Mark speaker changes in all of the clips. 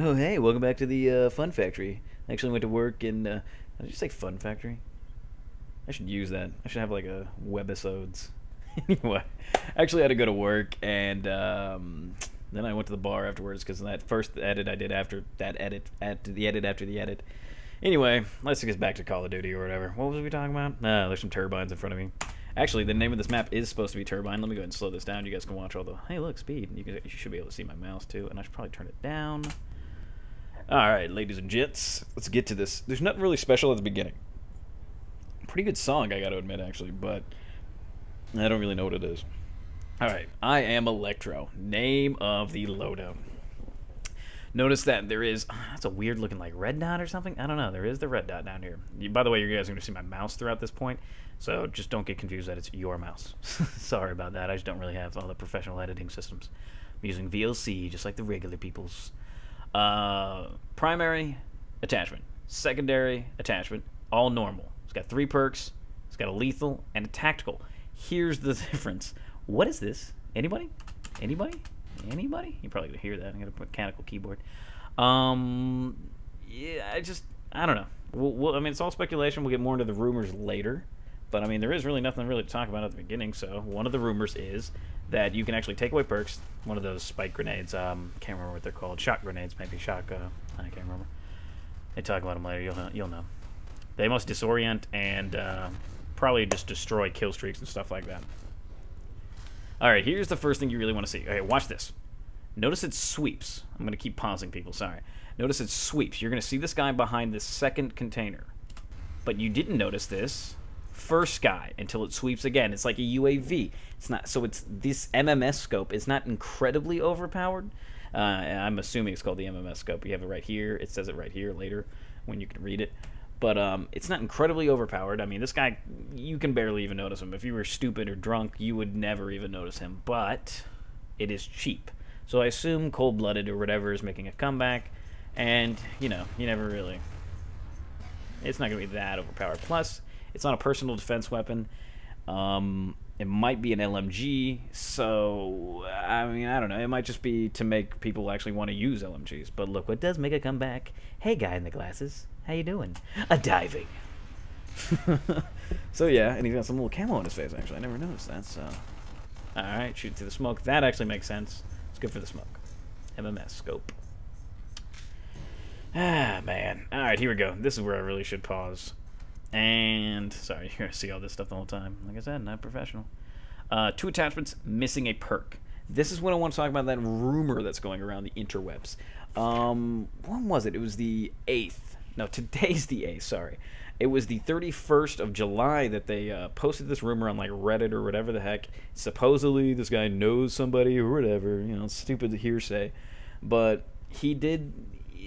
Speaker 1: Oh, hey, welcome back to the Fun Factory. I actually went to work in, did you say Fun Factory? I should use that. I should have like a webisodes. Anyway, I actually had to go to work, and then I went to the bar afterwards because that first edit I did after that edit, after the edit after the edit. Anyway, let's get back to Call of Duty or whatever. What was we talking about? There's some turbines in front of me. Actually, the name of this map is supposed to be Turbine. Let me go ahead and slow this down. You guys can watch all the, hey, look, speed. You should be able to see my mouse, too, and I should probably turn it down. Alright, ladies and gents, let's get to this. There's nothing really special at the beginning. Pretty good song, I gotta admit, actually, but I don't really know what it is. Alright, I am Electro. Name of the loadout. Notice that there is, that's a weird looking like red dot or something. I don't know, there is the red dot down here. By the way, you guys are going to see my mouse throughout this point, so just don't get confused that it's your mouse. Sorry about that, I just don't really have all the professional editing systems. I'm using VLC, just like the regular people's. Primary attachment, secondary attachment, all normal. It's got 3 perks, it's got a lethal and a tactical. Here's the difference. What is this? Anybody? Anybody? Anybody? You're probably gonna hear that. I'm gonna put mechanical keyboard. Yeah, I don't know. I mean, it's all speculation. We'll get more into the rumors later. But, I mean, there is really nothing really to talk about at the beginning, so one of the rumors is that you can actually take away perks, one of those spike grenades, can't remember what they're called, shock grenades, maybe shock, I can't remember. They talk about them later, you'll know. They must disorient and probably just destroy kill streaks and stuff like that. Alright, here's the first thing you really want to see. Okay, watch this. Notice it sweeps. I'm going to keep pausing people, sorry. Notice it sweeps. You're going to see this guy behind this second container. But you didn't notice this first guy until it sweeps again. It's like a UAV. It's not, so it's this MMS scope is not incredibly overpowered. I'm assuming it's called the MMS scope. You have it right here. It says it right here later when you can read it. But it's not incredibly overpowered. I mean, this guy, you can barely even notice him. If you were stupid or drunk, you would never even notice him. But it is cheap. So I assume Cold-Blooded or whatever is making a comeback. And, you know, you never really... It's not going to be that overpowered. Plus, it's not a personal defense weapon. It might be an LMG, so, I mean, I don't know. It might just be to make people actually want to use LMGs. But look, what does make a comeback? Hey, guy in the glasses. How you doing? A diving. So, yeah, and he's got some little camo on his face, actually. I never noticed that, so. Alright, shoot through the smoke. That actually makes sense. It's good for the smoke. MMS scope. Ah, man. Alright, here we go. This is where I really should pause. And, sorry, you're going to see all this stuff the whole time. Like I said, not professional. 2 attachments, missing a perk. This is when I want to talk about that rumor that's going around the interwebs. When was it? It was the 8th. No, today's the 8th, sorry. It was the 31st of July that they posted this rumor on, like, Reddit or whatever the heck. Supposedly, this guy knows somebody or whatever. You know, stupid hearsay. But he did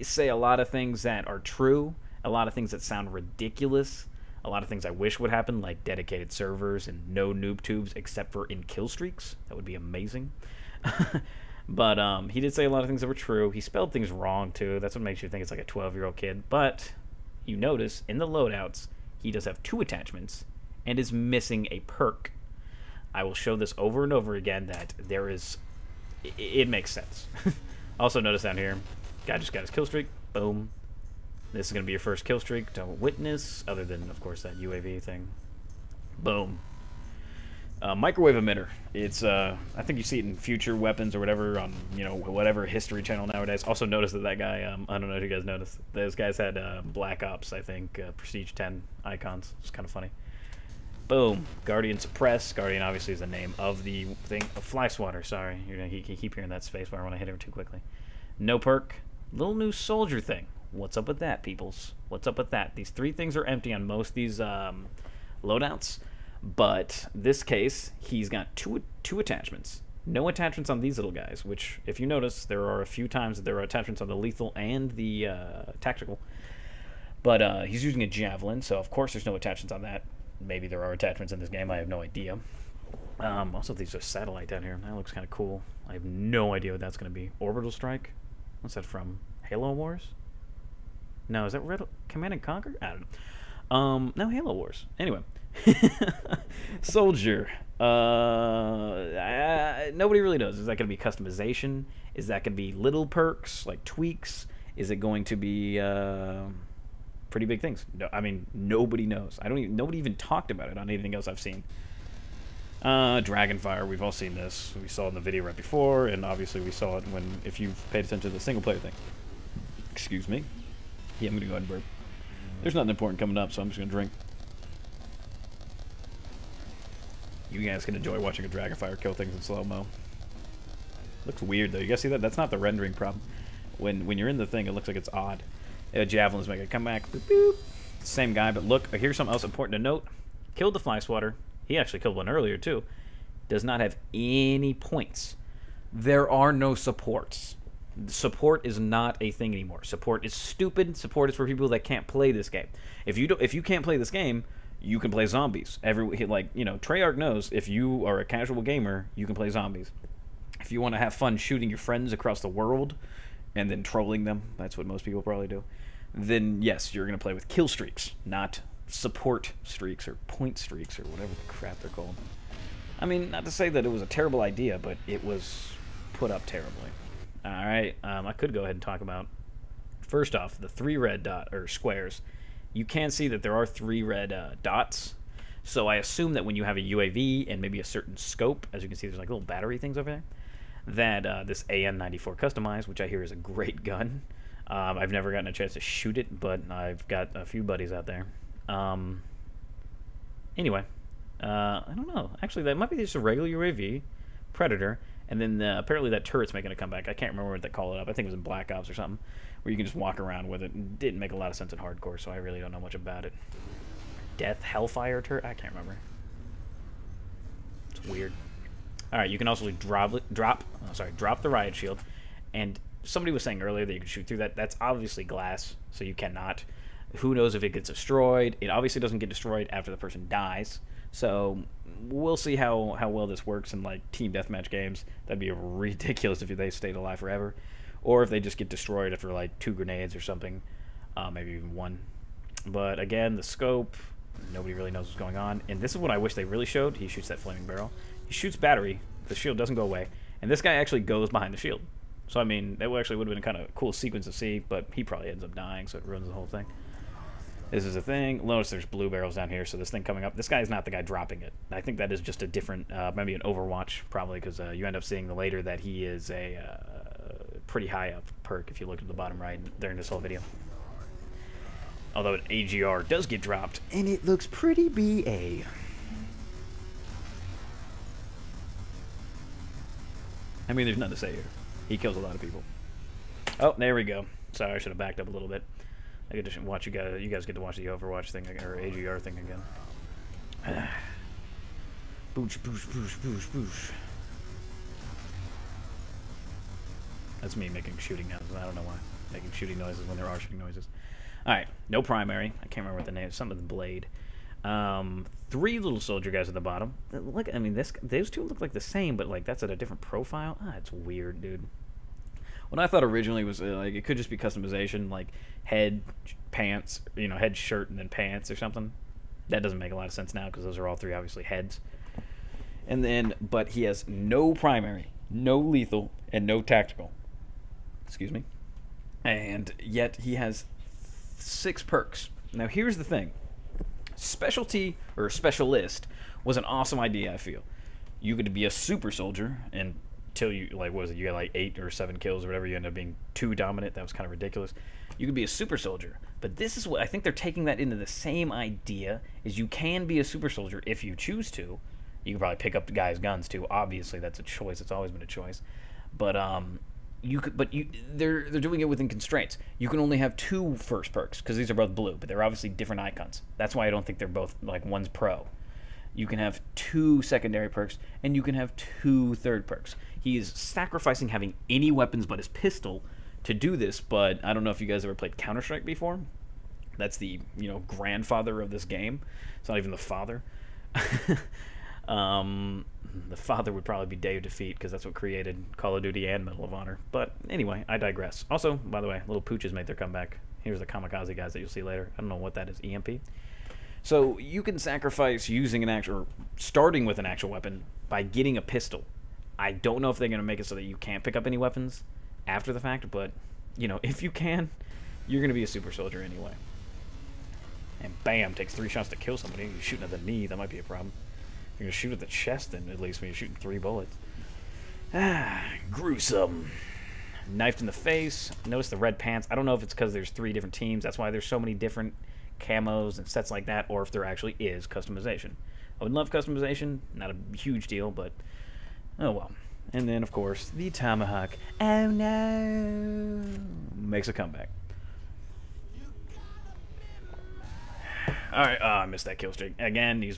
Speaker 1: say a lot of things that are true. A lot of things that sound ridiculous. A lot of things I wish would happen, like dedicated servers and no noob tubes except for in kill streaks. That would be amazing. But he did say a lot of things that were true. He spelled things wrong, too. That's what makes you think it's like a 12-year-old kid. But you notice, in the loadouts, he does have 2 attachments and is missing a perk. I will show this over and over again that there is... It makes sense. Also, notice down here, guy just got his kill streak. Boom. This is going to be your first kill streak to witness, other than, of course, that UAV thing. Boom. Microwave emitter. It's, I think you see it in future weapons or whatever on, you know, whatever history channel nowadays. Also notice that guy, I don't know if you guys noticed, those guys had Black Ops, I think, Prestige 10 icons. It's kind of funny. Boom. Guardian suppress. Guardian obviously is the name of the thing. Fly swatter, sorry. You're going to keep hearing that space bar when I hit him too quickly. No perk. Little new soldier thing. What's up with that, peoples? What's up with that? These 3 things are empty on most of these loadouts, but this case, he's got two attachments. No attachments on these little guys, which, if you notice, there are a few times that there are attachments on the lethal and the tactical. But he's using a javelin, so of course there's no attachments on that. Maybe there are attachments in this game, I have no idea. Also, these are satellite down here. That looks kind of cool. I have no idea what that's going to be. Orbital strike? What's that from? Halo Wars? No, is that Command and Conquer? I don't know. No, Halo Wars. Anyway. Soldier. Nobody really knows. Is that going to be customization? Is that going to be little perks, like tweaks? Is it going to be pretty big things? No, I mean, nobody knows. Nobody even talked about it on anything else I've seen. Dragonfire, we've all seen this. We saw it in the video right before, and obviously we saw it if you've paid attention to the single player thing. Excuse me. Yeah, I'm gonna go ahead and burp. There's nothing important coming up, so I'm just gonna drink. You guys can enjoy watching a Dragonfire kill things in slow-mo. Looks weird, though. You guys see that? That's not the rendering problem. When you're in the thing, it looks like it's odd. Javelins make a comeback. Boop, boop. Same guy, but look, here's something else important to note. Killed the fly swatter. He actually killed one earlier, too. Does not have any points. There are no supports. Support is not a thing anymore. Support is stupid. Support is for people that can't play this game. If you can't play this game, you can play zombies. Treyarch knows if you are a casual gamer, you can play zombies. If you want to have fun shooting your friends across the world and then trolling them, that's what most people probably do, then yes, you're going to play with kill streaks, not support streaks or point streaks or whatever the crap they're called. I mean, not to say that it was a terrible idea, but it was put up terribly. Alright, I could go ahead and talk about, first off, the 3 red squares. You can see that there are 3 red dots, so I assume that when you have a UAV and maybe a certain scope, as you can see there's like little battery things over there, that this AN-94 customized, which I hear is a great gun. I've never gotten a chance to shoot it, but I've got a few buddies out there. Anyway, I don't know. Actually, that might be just a regular UAV, Predator, and then apparently that turret's making a comeback. I can't remember what they call it up. I think it was in Black Ops or something, where you can just walk around with it. It didn't make a lot of sense in hardcore, so I really don't know much about it. Death Hellfire turret? I can't remember. It's weird. Alright, you can also drop the riot shield, and somebody was saying earlier that you can shoot through that. That's obviously glass, so you cannot. Who knows if it gets destroyed? It obviously doesn't get destroyed after the person dies, so we'll see how well this works in like team deathmatch games. That'd be ridiculous if they stayed alive forever, or if they just get destroyed after like 2 grenades or something, maybe even 1. But again, the scope, nobody really knows what's going on, and this is what I wish they really showed. He shoots that flaming barrel. He shoots battery. The shield doesn't go away, and this guy actually goes behind the shield. So I mean, that actually would have been a kind of cool sequence to see, but he probably ends up dying, so it ruins the whole thing. This is a thing. Notice there's blue barrels down here, so this thing coming up. This guy is not the guy dropping it. I think that is just a different, maybe an Overwatch, probably, because you end up seeing later that he is a pretty high up perk if you look at the bottom right during this whole video. Although an AGR does get dropped, and it looks pretty BA. I mean, there's nothing to say here. He kills a lot of people. Oh, there we go. Sorry, I should have backed up a little bit. I get to watch you guys get to watch the Overwatch thing or AGR thing again. Boosh, boosh, boosh, boosh, boosh. That's me making shooting noises. I don't know why. Making shooting noises when there are shooting noises. Alright, no primary. I can't remember what the name is. Something with the blade. 3 little soldier guys at the bottom. Look, I mean, those 2 look like the same, but like that's at a different profile. Ah, it's weird, dude. What I thought originally was like it could just be customization, like head, pants, head, shirt, and then pants or something. That doesn't make a lot of sense now because those are all 3 obviously heads. And then, but he has no primary, no lethal, and no tactical. Excuse me. And yet he has 6 perks. Now here's the thing. Specialty or specialist was an awesome idea, I feel. You could be a super soldier until you, like, what was it? You got like 8 or 7 kills or whatever. You end up being 2 dominant. That was kind of ridiculous. You could be a super soldier. But this is what I think they're taking that into the same idea, is you can be a super soldier if you choose to. You can probably pick up the guy's guns too. Obviously, that's a choice. It's always been a choice. But they're doing it within constraints. You can only have 2 first perks because these are both blue, but they're obviously different icons. That's why I don't think they're both, like, one's pro. You can have 2 secondary perks, and you can have 2 third perks. He is sacrificing having any weapons but his pistol to do this, but I don't know if you guys ever played Counter-Strike before. That's the, grandfather of this game. It's not even the father. The father would probably be Day of Defeat because that's what created Call of Duty and Medal of Honor. But anyway, I digress. Also, by the way, little pooches made their comeback. Here's the kamikaze guys that you'll see later. I don't know what that is, EMP. So you can sacrifice using starting with an actual weapon by getting a pistol. I don't know if they're going to make it so that you can't pick up any weapons after the fact, but you know, if you can, you're going to be a super soldier anyway. And bam, takes 3 shots to kill somebody. You're shooting at the knee, that might be a problem. You're going to shoot at the chest, then, at least, when you're shooting 3 bullets. Ah, gruesome. Knifed in the face. Notice the red pants. I don't know if it's because there's 3 different teams. That's why there's so many different camos and sets like that, or if there actually is customization. I would love customization. Not a huge deal, but oh well. And then, of course, the tomahawk. Oh no! Makes a comeback. All right, I missed that kill streak again. He was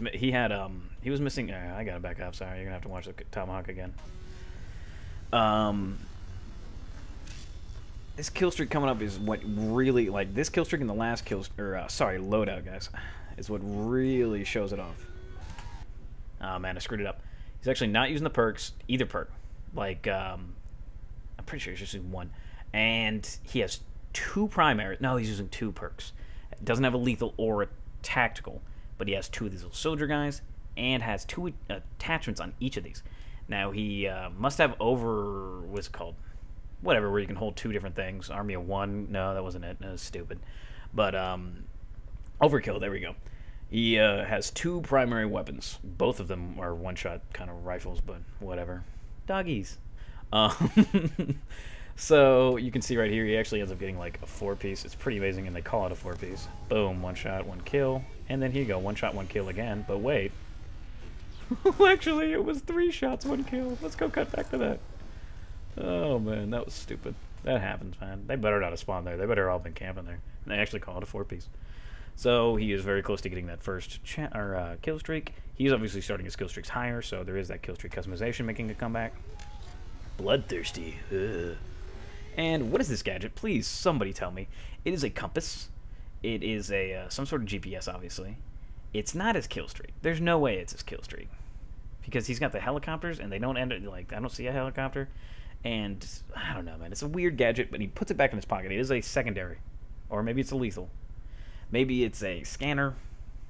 Speaker 1: missing. I gotta back up. Sorry, you're gonna have to watch the tomahawk again. This kill streak coming up is what really, like, this kill streak in the last loadout, guys, is what really shows it off. Oh man, I screwed it up. He's actually not using the perks, either perk. Like, I'm pretty sure he's just using 1, and he has 2 primary. No, he's using 2 perks. Doesn't have a lethal or a tactical, but he has 2 of these little soldier guys, and has 2 attachments on each of these. Now he must have what's it called? Whatever, where you can hold 2 different things. Army of 1. No, that wasn't it. That was stupid. But overkill. There we go. He has 2 primary weapons. Both of them are one-shot kind of rifles, but whatever. Doggies. So you can see right here, he actually ends up getting like a 4-piece. It's pretty amazing, and they call it a 4-piece. Boom, 1 shot, 1 kill, and then here you go, 1 shot, 1 kill again. But wait, actually, it was 3 shots, 1 kill. Let's go cut back to that. Oh man, that was stupid. That happens, man. They better not have spawned there. They better all been camping there. And they actually call it a 4-piece. So he is very close to getting that first kill streak. He's obviously starting his kill streaks higher, so there is that kill streak customization making a comeback. Bloodthirsty. Ugh. And what is this gadget? Please, somebody tell me. It is a compass. It is a some sort of GPS, obviously. It's not his kill streak. There's no way it's his kill streak, because he's got the helicopters, and they don't end it, like, I don't see a helicopter. And I don't know, man. It's a weird gadget, but he puts it back in his pocket. It is a secondary, or maybe it's a lethal. Maybe it's a scanner,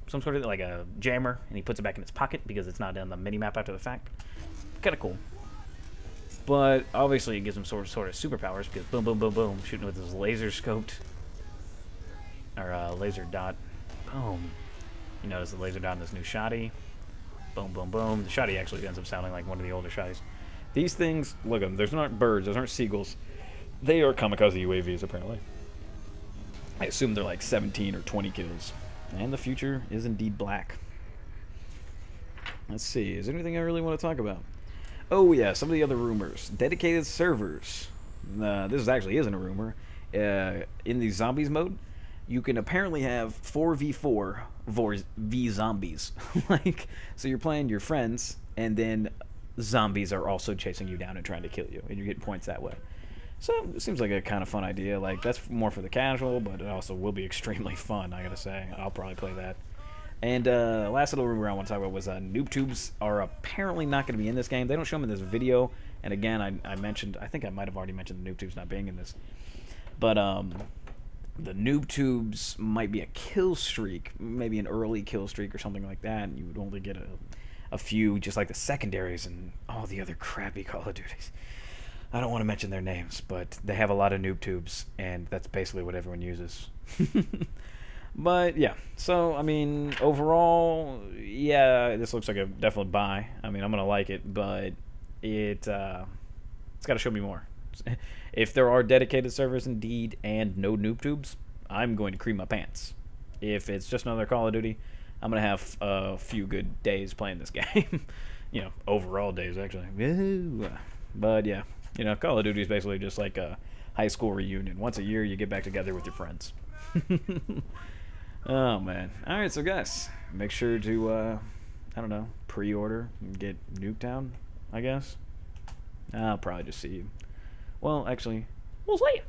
Speaker 1: some sort of like a jammer, and he puts it back in his pocket because it's not on the mini map after the fact. Kind of cool. But obviously, it gives him sort of superpowers, because boom, boom, boom, boom, shooting with his laser scoped or laser dot. Boom. You notice the laser dot in this new shotty. Boom, boom, boom. The shotty actually ends up sounding like one of the older shotties. These things, look at them. Those aren't birds. Those aren't seagulls. They are kamikaze UAVs, apparently. I assume they're like 17 or 20 kills. And the future is indeed black. Let's see. Is there anything I really want to talk about? Oh, yeah. Some of the other rumors. Dedicated servers. This actually isn't a rumor. In the zombies mode, you can apparently have 4v4 v zombies. Like, so you're playing your friends, and then zombies are also chasing you down and trying to kill you, and you're getting points that way. So it seems like a kind of fun idea. Like, that's more for the casual, but it also will be extremely fun, I gotta say. I'll probably play that. And last little rumor I want to talk about was noob tubes are apparently not going to be in this game. They don't show them in this video. And again, I mentioned, I think I might have already mentioned the noob tubes not being in this. But the noob tubes might be a kill streak, maybe an early kill streak or something like that. And you would only get a few, just like the secondaries and all the other crappy Call of Duties. I don't want to mention their names, but they have a lot of noob tubes, and that's basically what everyone uses. But yeah, so I mean, overall, yeah, this looks like a definite buy. I mean, I'm gonna like it, but it's got to show me more. If there are dedicated servers indeed and no noob tubes, I'm going to cream my pants. If it's just another Call of Duty, I'm gonna have a few good days playing this game. You know, overall days actually. But yeah, you know, Call of Duty is basically just like a high school reunion. Once a year, you get back together with your friends. Oh man! All right, so guys, make sure to I don't know, pre-order and get Nuketown. I guess I'll probably just see you. Well, actually, we'll see you.